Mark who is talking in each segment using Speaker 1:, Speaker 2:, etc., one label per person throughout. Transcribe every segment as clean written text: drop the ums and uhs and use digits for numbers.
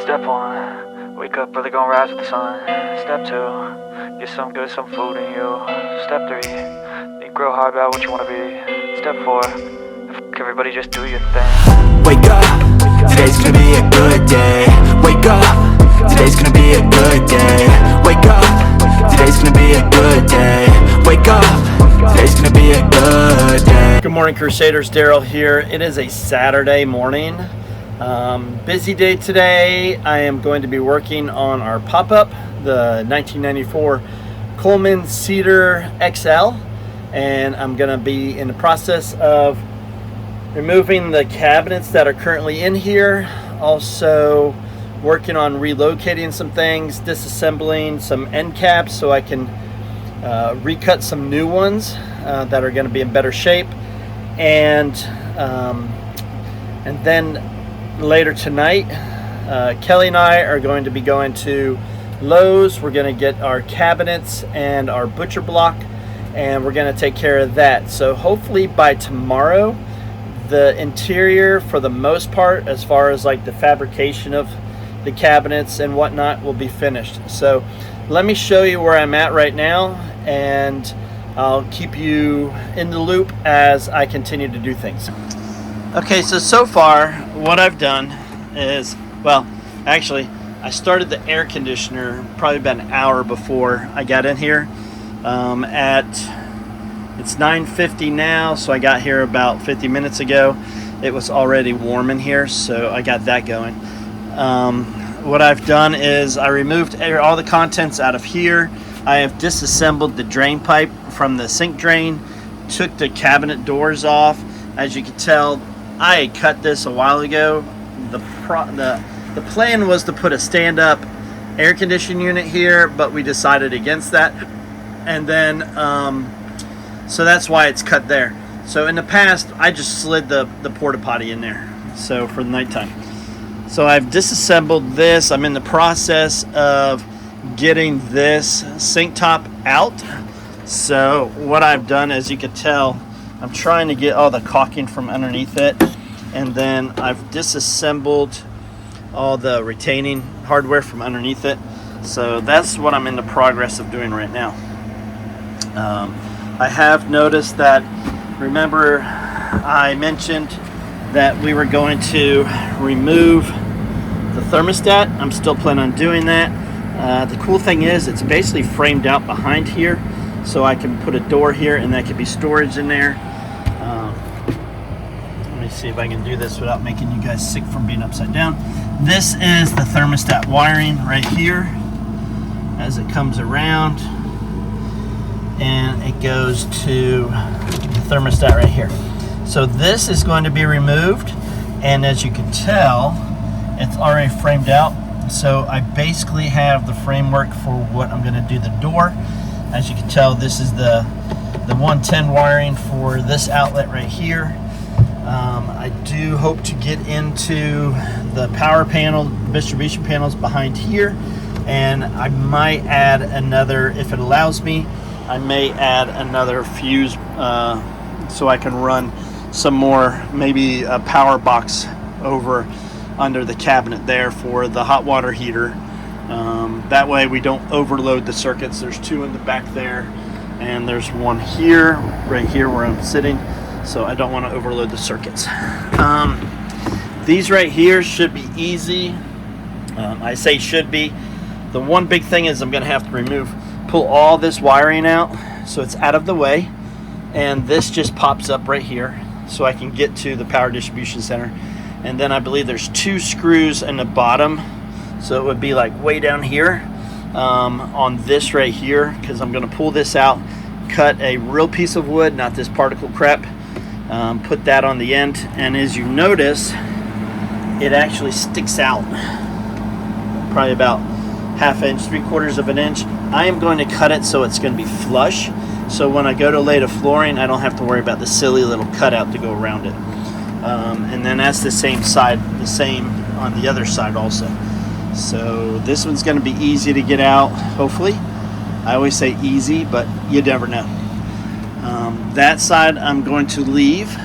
Speaker 1: Step 1, wake up early, gonna rise with the sun. Step 2, get some good, some food in you. Step 3, think real hard about what you wanna be. Step 4, everybody just do your thing.
Speaker 2: Wake up, today's gonna be a good day. Wake up, today's gonna be a good day. Wake up, today's gonna be a good day. Wake up, today's gonna be a good day.
Speaker 3: Good morning, Crusaders. Daryl here. It is a Saturday morning. Busy day today. I am going to be working on our Popup, the 1994 Coleman Cedar XL, and I'm going to be in the process of removing the cabinets that are currently in here. Also working on relocating some things, disassembling some end caps so I can recut some new ones that are going to be in better shape, and then later tonight, Kelly and I are going to be going to Lowe's. We're going to get our cabinets and our butcher block, and we're going to take care of that. So hopefully by tomorrow, the interior, for the most part, as far as like the fabrication of the cabinets and whatnot, will be finished. So let me show you where I'm at right now, and I'll keep you in the loop as I continue to do things. Okay, so far what I've done is, well, actually I started the air conditioner probably about an hour before I got in here. It's 9:50 now, so I got here about 50 minutes ago. It was already warm in here, so I got that going. What I've done is I removed all the contents out of here. I have disassembled the drain pipe from the sink drain, took the cabinet doors off. As you can tell, I had cut this a while ago. The plan was to put a stand-up air conditioning unit here, but we decided against that. And then, so that's why it's cut there. So in the past, I just slid the porta potty in there, so for the nighttime. So I've disassembled this. I'm in the process of getting this sink top out. So what I've done, as you can tell, I'm trying to get all the caulking from underneath it, and then I've disassembled all the retaining hardware from underneath it. So that's what I'm in the progress of doing right now. I have noticed that, remember I mentioned that we were going to remove the thermostat. I'm still planning on doing that. The cool thing is it's basically framed out behind here, so I can put a door here and that could be storage in there. Let me see if I can do this without making you guys sick from being upside down. This is the thermostat wiring right here as it comes around, and it goes to the thermostat right here. So this is going to be removed, and as you can tell, it's already framed out. So I basically have the framework for what I'm going to do the door. As you can tell, this is the 110 wiring for this outlet right here. I do hope to get into the power panel, distribution panels behind here, and I might add another, if it allows me, I may add another fuse so I can run some more, maybe a power box over under the cabinet there for the hot water heater. That way we don't overload the circuits. There's two in the back there, and there's one here, right here where I'm sitting, so I don't want to overload the circuits. These right here should be easy. I say should be. The one big thing is I'm going to have to pull all this wiring out so it's out of the way, and this just pops up right here so I can get to the power distribution center. And then I believe there's two screws in the bottom, so it would be like way down here on this right here, because I'm going to pull this out, cut a real piece of wood, not this particle crap, put that on the end, and as you notice, it actually sticks out probably about ½ inch, 3/4 of an inch. I am going to cut it so it's going to be flush, so when I go to lay the flooring, I don't have to worry about the silly little cutout to go around it. And then that's the same side, the same on the other side also. So this one's going to be easy to get out, hopefully. I always say easy, but you never know. That side I'm going to leave,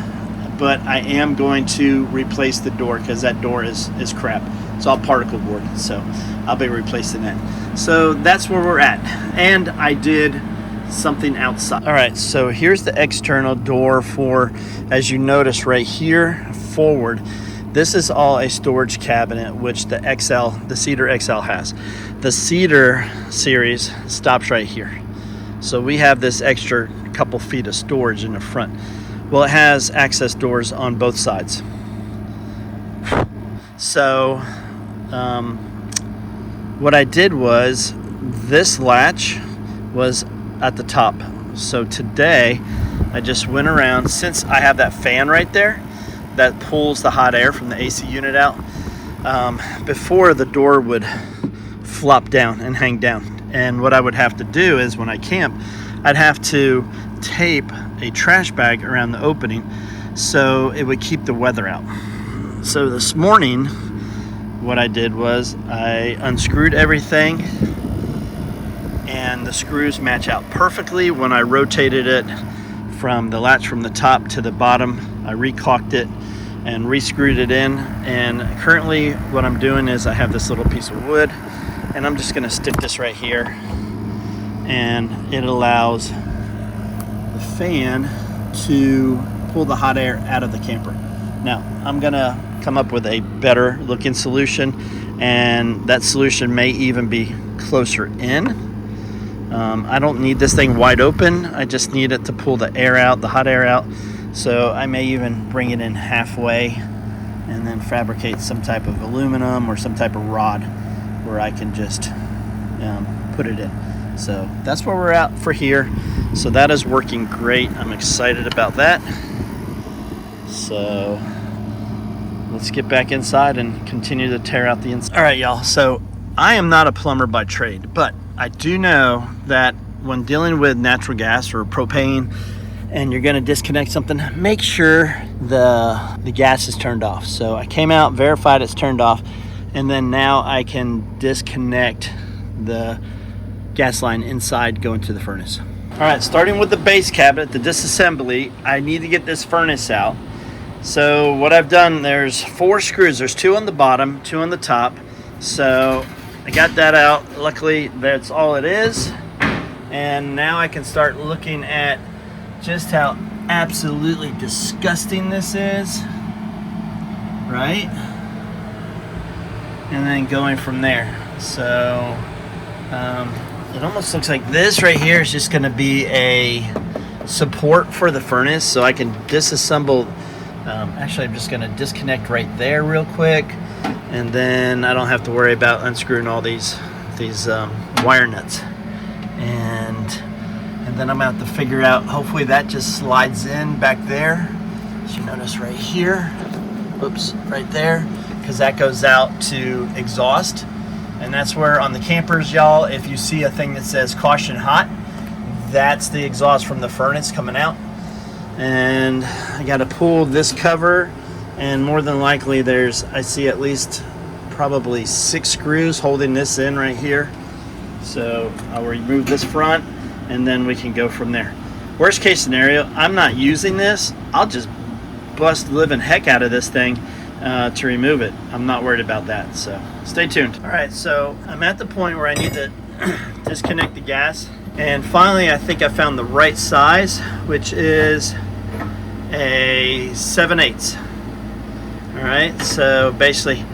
Speaker 3: but I am going to replace the door because that door is crap. It's all particle board, so I'll be replacing that. So that's where we're at. And I did something outside. All right, so here's the external door for, as you notice right here, forward. This is all a storage cabinet, which the Cedar XL has. The Cedar series stops right here. So we have this extra couple feet of storage in the front. Well, it has access doors on both sides. So what I did was, this latch was at the top. So today I just went around, since I have that fan right there that pulls the hot air from the AC unit out. Before, the door would flop down and hang down, and what I would have to do is, when I camp, I'd have to tape a trash bag around the opening so it would keep the weather out. So this morning what I did was I unscrewed everything, and the screws match out perfectly. When I rotated it from the latch from the top to the bottom, I recaulked it and re-screwed it in. And currently what I'm doing is, I have this little piece of wood, and I'm just going to stick this right here, and it allows the fan to pull the hot air out of the camper. Now I'm going to come up with a better looking solution, and that solution may even be closer in. I don't need this thing wide open. I just need it to pull the air out, the hot air out. So I may even bring it in halfway and then fabricate some type of aluminum or some type of rod where I can just put it in. So that's where we're at for here. So that is working great. I'm excited about that. So let's get back inside and continue to tear out the inside. All right, y'all. So I am not a plumber by trade, but I do know that when dealing with natural gas or propane, and you're going to disconnect something, make sure the gas is turned off. So I came out, verified it's turned off, and then now I can disconnect the gas line inside going to the furnace. All right, starting with the base cabinet, the disassembly, I need to get this furnace out. So what I've done, there's 4 screws. There's 2 on the bottom, 2 on the top. So I got that out. Luckily, that's all it is. And now I can start looking at just how absolutely disgusting this is, right? And then going from there. So it almost looks like this right here is just going to be a support for the furnace, so I can disassemble. Actually, I'm just going to disconnect right there real quick, and then I don't have to worry about unscrewing all these wire nuts. And then I'm going to have to figure out, hopefully that just slides in back there. As you notice right here, oops, right there, because that goes out to exhaust. And that's where, on the campers, y'all, if you see a thing that says caution hot, that's the exhaust from the furnace coming out. And I got to pull this cover, and more than likely I see at least probably 6 screws holding this in right here. So I'll remove this front, and then we can go from there. Worst case scenario, I'm not using this. I'll just bust the living heck out of this thing to remove it. I'm not worried about that, so stay tuned. All right, so I'm at the point where I need to disconnect the gas, and finally I think I found the right size, which is a 7/8. All right, so basically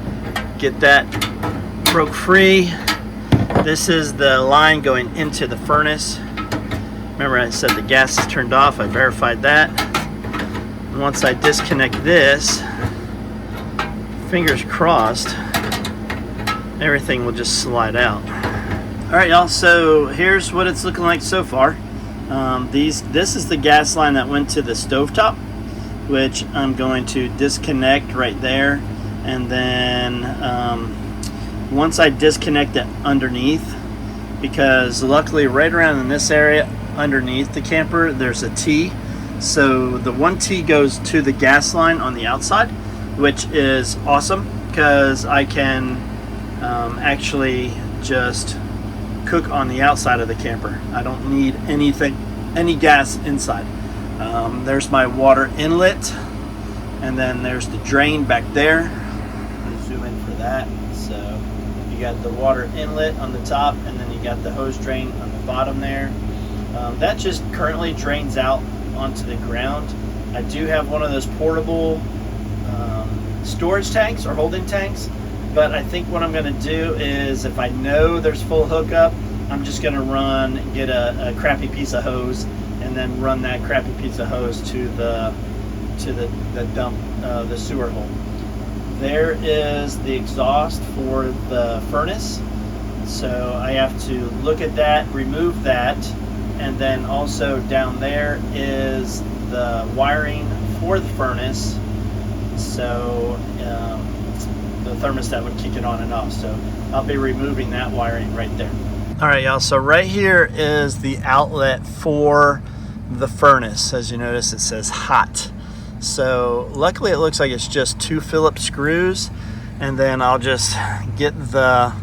Speaker 3: get that broke free. This is the line going into the furnace. Remember, I said the gas is turned off. I verified that. And once I disconnect this, fingers crossed, everything will just slide out. All right, y'all, so here's what it's looking like so far. This is the gas line that went to the stovetop, which I'm going to disconnect right there. And then once I disconnect it underneath, because luckily right around in this area underneath the camper there's a T, so the 1 T goes to the gas line on the outside, which is awesome because I can actually just cook on the outside of the camper. I don't need any gas inside. There's my water inlet, and then there's the drain back there. Zoom in for that. So you got the water inlet on the top, and then you got the hose drain on the bottom there. That just currently drains out onto the ground. I do have one of those portable storage tanks or holding tanks, but I think what I'm going to do is, if I know there's full hookup, I'm just going to get a crappy piece of hose, and then run that crappy piece of hose to the dump, the sewer hole. There is the exhaust for the furnace, so I have to look at that, remove that, and then also down there is the wiring for the furnace, so the thermostat would kick it on and off. So I'll be removing that wiring right there. All right, y'all, so right here is the outlet for the furnace. As you notice, it says hot. So luckily it looks like it's just 2 Phillips screws, and then I'll just get the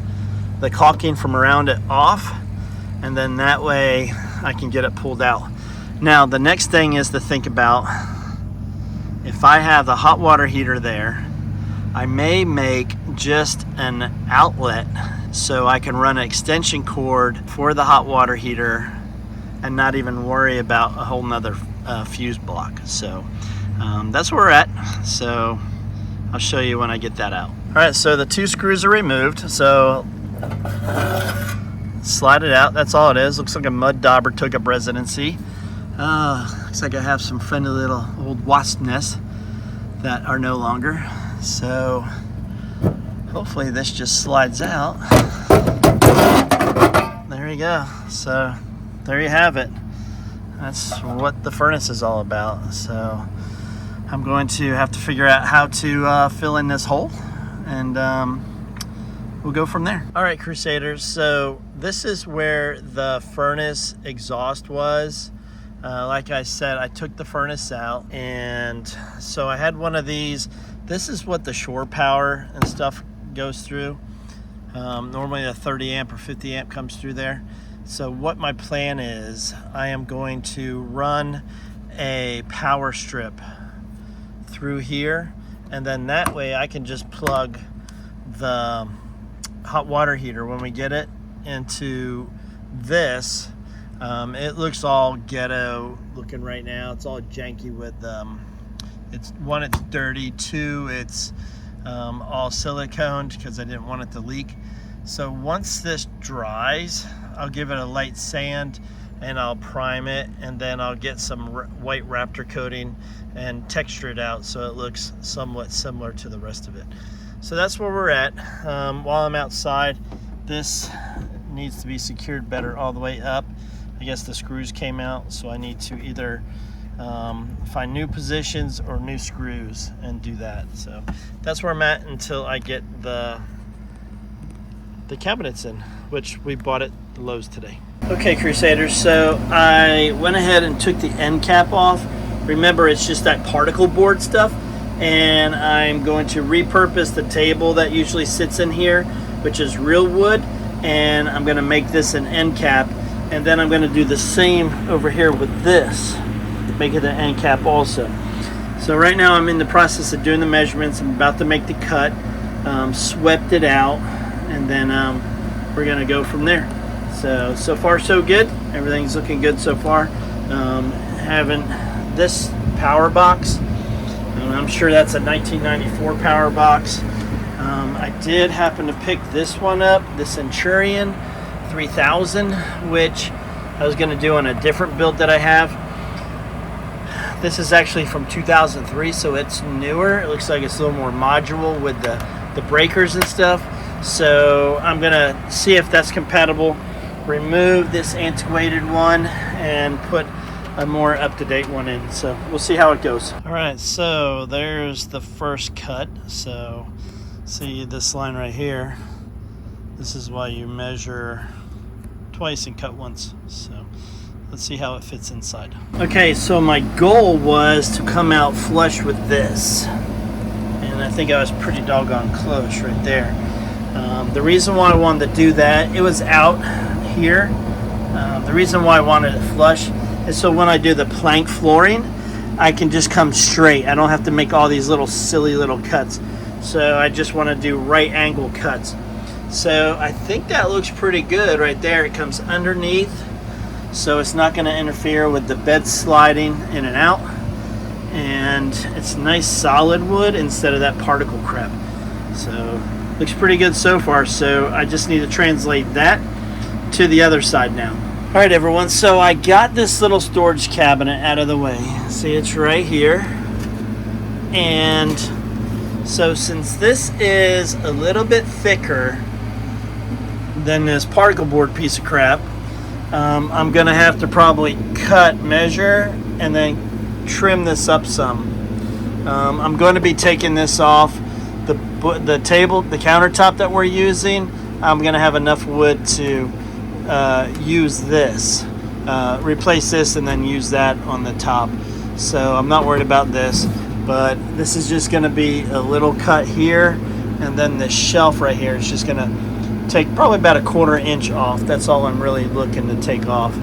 Speaker 3: caulking from around it off, and then that way I can get it pulled out. Now the next thing is to think about, if I have the hot water heater there, I may make just an outlet so I can run an extension cord for the hot water heater and not even worry about a whole nother fuse block. So that's where we're at. So I'll show you when I get that out. All right, so the 2 screws are removed. So slide it out. That's all it is. Looks like a mud dauber took up residency. Looks like I have some friendly little old wasp nests that are no longer. So hopefully this just slides out. There you go. So there you have it. That's what the furnace is all about. So I'm going to have to figure out how to fill in this hole, and we'll go from there. All right, Crusaders, so this is where the furnace exhaust was. Like I said, I took the furnace out, and so I had one of these. This is what the shore power and stuff goes through. Normally a 30 amp or 50 amp comes through there. So what my plan is, I am going to run a power strip through here, and then that way I can just plug the hot water heater when we get it into this. It looks all ghetto looking right now. It's all janky with it's one, it's dirty, 2, it's all siliconed because I didn't want it to leak. So once this dries, I'll give it a light sand and I'll prime it, and then I'll get some white Raptor coating and texture it out so it looks somewhat similar to the rest of it. So that's where we're at. While I'm outside, this needs to be secured better all the way up. I guess the screws came out, so I need to either find new positions or new screws and do that. So that's where I'm at until I get the cabinets in, which we bought at Lowe's today. Okay, Crusaders, so I went ahead and took the end cap off. Remember, it's just that particle board stuff, and I'm going to repurpose the table that usually sits in here, which is real wood, and I'm going to make this an end cap, and then I'm going to do the same over here with this, make it an end cap also. So right now I'm in the process of doing the measurements. I'm about to make the cut, swept it out, and then we're going to go from there. So far so good. Everything's looking good so far. Having this power box, I'm sure that's a 1994 power box. I did happen to pick this one up, the Centurion 3000, which I was going to do on a different build that I have. This is actually from 2003, so it's newer. It looks like it's a little more modular with the breakers and stuff. So I'm going to see if that's compatible, remove this antiquated one, and put a more up-to-date one in. So we'll see how it goes. All right, so there's the first cut. So see this line right here. This is why you measure twice and cut once. So let's see how it fits inside. Okay, so my goal was to come out flush with this, and I think I was pretty doggone close right there. The reason why I wanted to do that, it was out here. The reason why I wanted it flush is so when I do the plank flooring, I can just come straight. I don't have to make all these little silly little cuts. So I just want to do right angle cuts. So I think that looks pretty good right there. It comes underneath, so it's not going to interfere with the bed sliding in and out. And it's nice solid wood instead of that particle crap. So looks pretty good so far. So I just need to translate that to the other side now. All right, everyone. So I got this little storage cabinet out of the way. See, it's right here. And so since this is a little bit thicker than this particle board piece of crap, I'm gonna have to probably cut, measure, and then trim this up some. I'm going to be taking this off the table, the countertop that we're using. I'm gonna have enough wood to use this, replace this, and then use that on the top. So I'm not worried about this, but this is just gonna be a little cut here, and then this shelf right here is just gonna take probably about a 1/4 inch off. That's all I'm really looking to take off,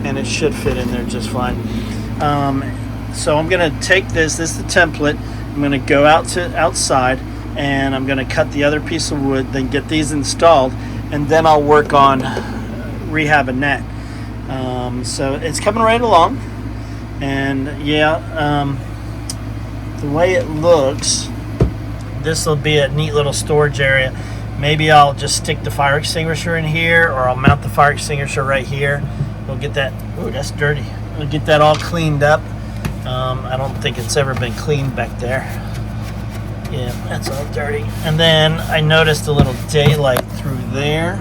Speaker 3: and it should fit in there just fine. So I'm gonna take this is the template. I'm gonna go outside, and I'm gonna cut the other piece of wood, then get these installed, and then I'll work on rehabbing that. So it's coming right along, and yeah, the way it looks, this will be a neat little storage area. Maybe I'll just stick the fire extinguisher in here, or I'll mount the fire extinguisher right here. We'll get that. Ooh, that's dirty. We'll get that all cleaned up. I don't think it's ever been cleaned back there. Yeah, that's all dirty. And then I noticed a little daylight through there.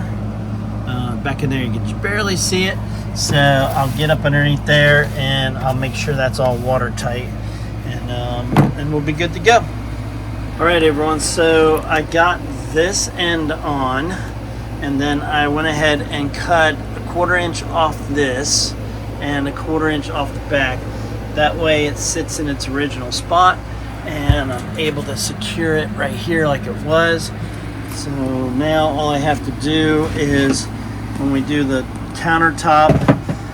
Speaker 3: Back in there, you can just barely see it. So I'll get up underneath there, and I'll make sure that's all watertight, and we'll be good to go. All right, everyone. So I got this end on, and then I went ahead and cut a 1/4 inch off this and a 1/4 inch off the back. That way it sits in its original spot, and I'm able to secure it right here like it was. So now all I have to do is, when we do the countertop,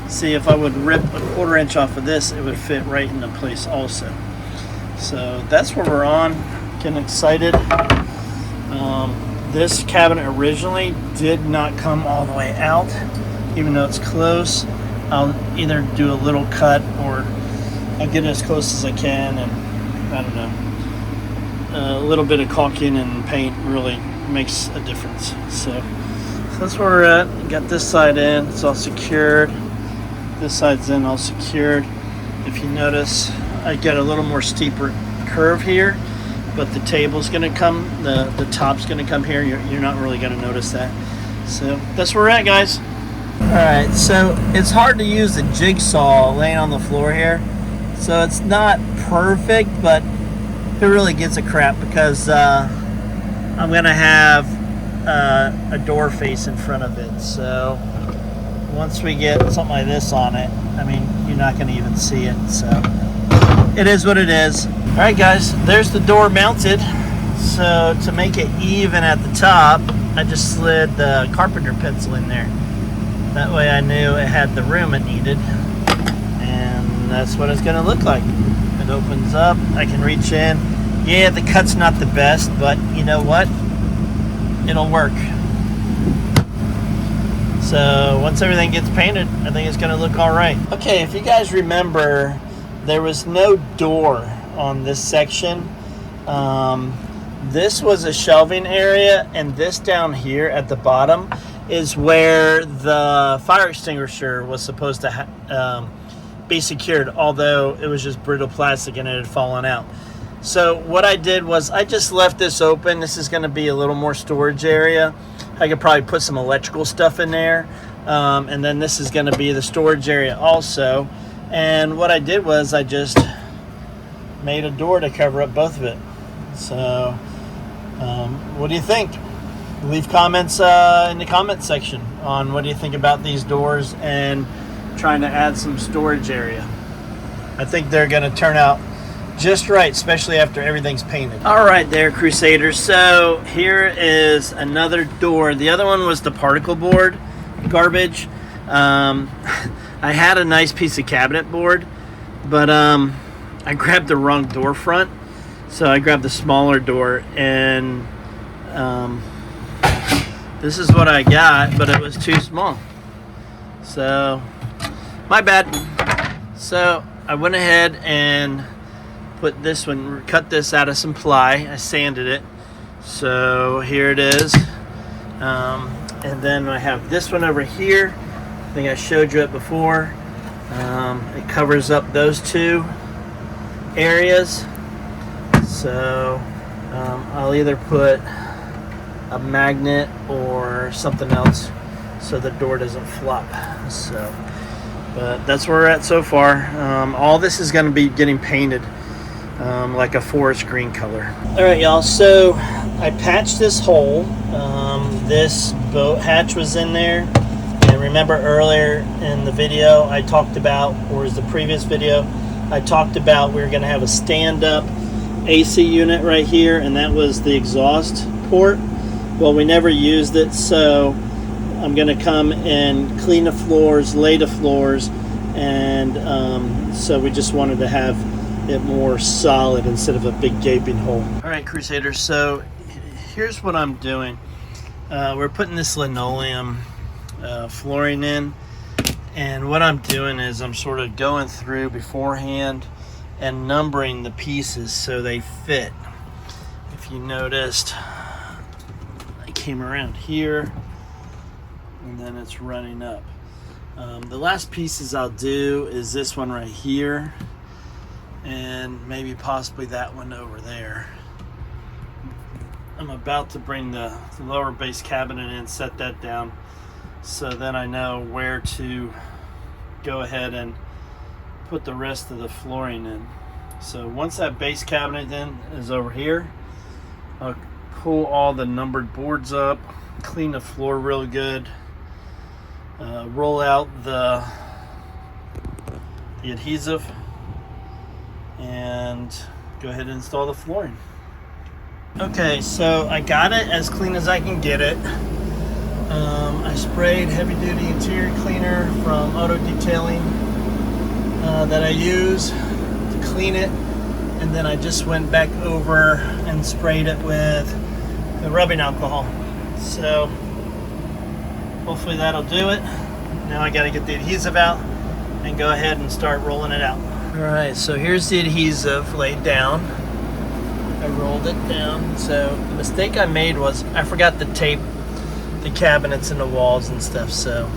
Speaker 3: see if I would rip a 1/4 inch off of this, it would fit right into place also. So that's where we're on. Getting excited. This cabinet originally did not come all the way out, even though it's close. I'll either do a little cut, or I'll get it as close as I can, and I don't know, a little bit of caulking and paint really makes a difference. So that's where we're at. Got this side in, it's all secured. This side's in, all secured. If you notice, I got a little more steeper curve here, but the table's gonna come, the top's gonna come here. You're not really gonna notice that. So that's where we're at, guys. All right, so it's hard to use a jigsaw laying on the floor here. So it's not perfect, but it really gives a crap, because I'm gonna have a door face in front of it. So once we get something like this on it, I mean, you're not gonna even see it. So it is what it is. All right, guys, there's the door mounted. So to make it even at the top, I just slid the carpenter pencil in there. That way I knew it had the room it needed, and that's what it's gonna look like. It opens up, I can reach in. Yeah, the cut's not the best, but you know what? It'll work. So once everything gets painted, I think it's gonna look all right. Okay, if you guys remember, there was no door on this section. This was a shelving area, and this down here at the bottom is where the fire extinguisher was supposed to be secured, although it was just brittle plastic and it had fallen out. So what I did was I just left this open. This is going to be a little more storage area. I could probably put some electrical stuff in there, and then this is going to be the storage area also. And what I did was I just made a door to cover up both of it. So what do you think? Leave comments in the comment section on what do you think about these doors and trying to add some storage area. I think they're going to turn out just right, especially after everything's painted. All right there, Crusaders. So here is another door. The other one was the particle board garbage. I had a nice piece of cabinet board, but I grabbed the wrong door front, So I grabbed the smaller door, and this is what I got, but it was too small. So, my bad. So I went ahead and put this one, cut this out of some ply. I sanded it. So here it is. And then I have this one over here. I think I showed you it before. It covers up those two areas. So I'll either put a magnet or something else so the door doesn't flop. So, but that's where we're at so far. All this is going to be getting painted like a forest green color. All right, y'all. So I patched this hole. This boat hatch was in there, and remember earlier in the video I talked about, or is the previous video, I talked about we were going to have a stand-up AC unit right here, and that was the exhaust port. Well, we never used it, so I'm going to come and clean the floors, lay the floors, and so we just wanted to have it more solid instead of a big gaping hole. All right, Crusaders, so here's what I'm doing. We're putting this linoleum flooring in, and what I'm doing is I'm sort of going through beforehand and numbering the pieces so they fit. If you noticed, I came around here and then it's running up. The last pieces I'll do is this one right here, and maybe possibly that one over there. I'm about to bring the lower base cabinet in, set that down, so then I know where to go ahead and put the rest of the flooring in. So once that base cabinet then is over here, I'll pull all the numbered boards up, clean the floor real good, roll out the adhesive, and go ahead and install the flooring. Okay, so I got it as clean as I can get it. I sprayed heavy duty interior cleaner from Auto Detailing that I use to clean it, and then I just went back over and sprayed it with the rubbing alcohol. So hopefully that'll do it. Now I got to get the adhesive out and go ahead and start rolling it out. Alright, so here's the adhesive laid down. I rolled it down. So the mistake I made was I forgot to tape the cabinets and the walls and stuff. So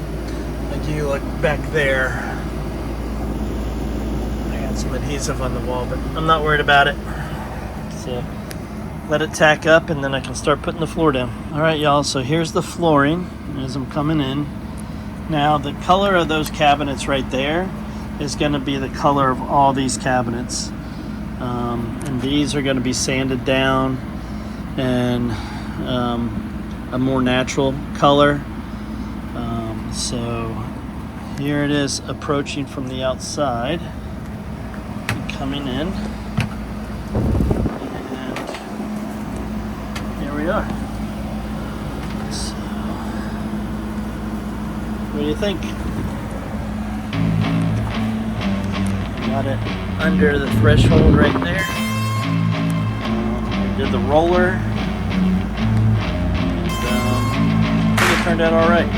Speaker 3: like you look back there, I got some adhesive on the wall, but I'm not worried about it. So let it tack up, and then I can start putting the floor down. Alright, y'all, so here's the flooring as I'm coming in. Now the color of those cabinets right there is going to be the color of all these cabinets. And these are going to be sanded down and a more natural color. So here it is approaching from the outside and coming in, and here we are. So, what do you think? Got it under the threshold right there. I did the roller. And, I think it turned out all right.